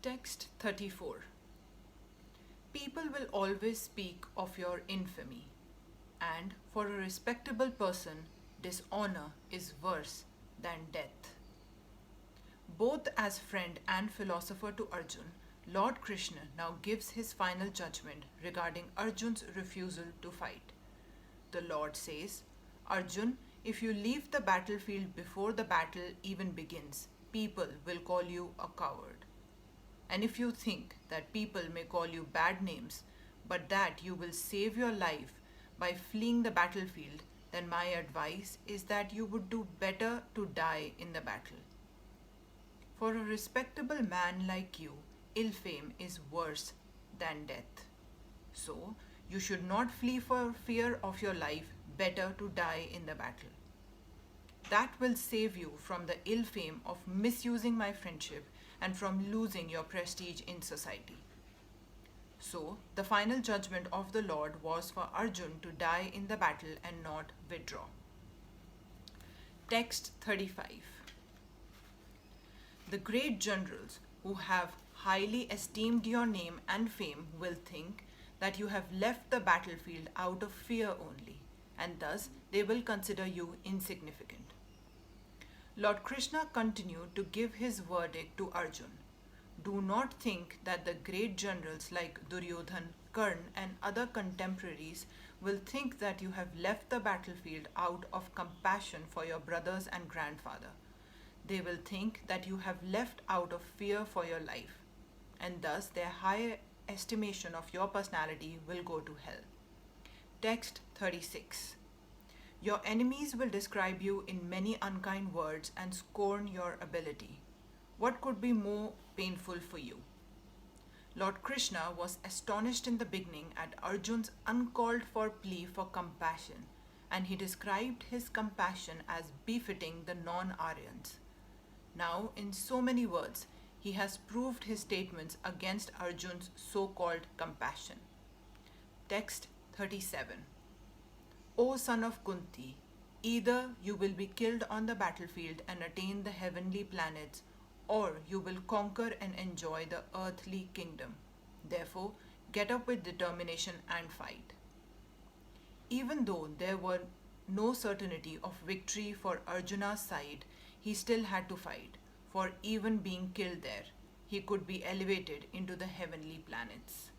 Text 34. People will always speak of your infamy, and for a respectable person, dishonor is worse than death. Both as friend and philosopher to Arjun, Lord Krishna now gives his final judgment regarding Arjun's refusal to fight. The Lord says, Arjun, if you leave the battlefield before the battle even begins, people will call you a coward. And if you think that people may call you bad names, but that you will save your life by fleeing the battlefield, then my advice is that you would do better to die in the battle. For a respectable man like you, ill fame is worse than death. So, you should not flee for fear of your life, better to die in the battle. That will save you from the ill fame of misusing my friendship and from losing your prestige in society. So, the final judgment of the Lord was for Arjun to die in the battle and not withdraw. Text 35. The great generals who have highly esteemed your name and fame will think that you have left the battlefield out of fear only, and thus they will consider you insignificant. Lord Krishna continued to give his verdict to Arjun. Do not think that the great generals like Duryodhan, Karna, and other contemporaries will think that you have left the battlefield out of compassion for your brothers and grandfather. They will think that you have left out of fear for your life, and thus their high estimation of your personality will go to hell. Text 36. Your enemies will describe you in many unkind words and scorn your ability. What could be more painful for you? Lord Krishna was astonished in the beginning at Arjun's uncalled for plea for compassion, and he described his compassion as befitting the non-Aryans. Now, in so many words, he has proved his statements against Arjun's so-called compassion. Text 37. O son of Kunti, either you will be killed on the battlefield and attain the heavenly planets, or you will conquer and enjoy the earthly kingdom. Therefore, get up with determination and fight. Even though there were no certainty of victory for Arjuna's side, he still had to fight, for even being killed there, he could be elevated into the heavenly planets.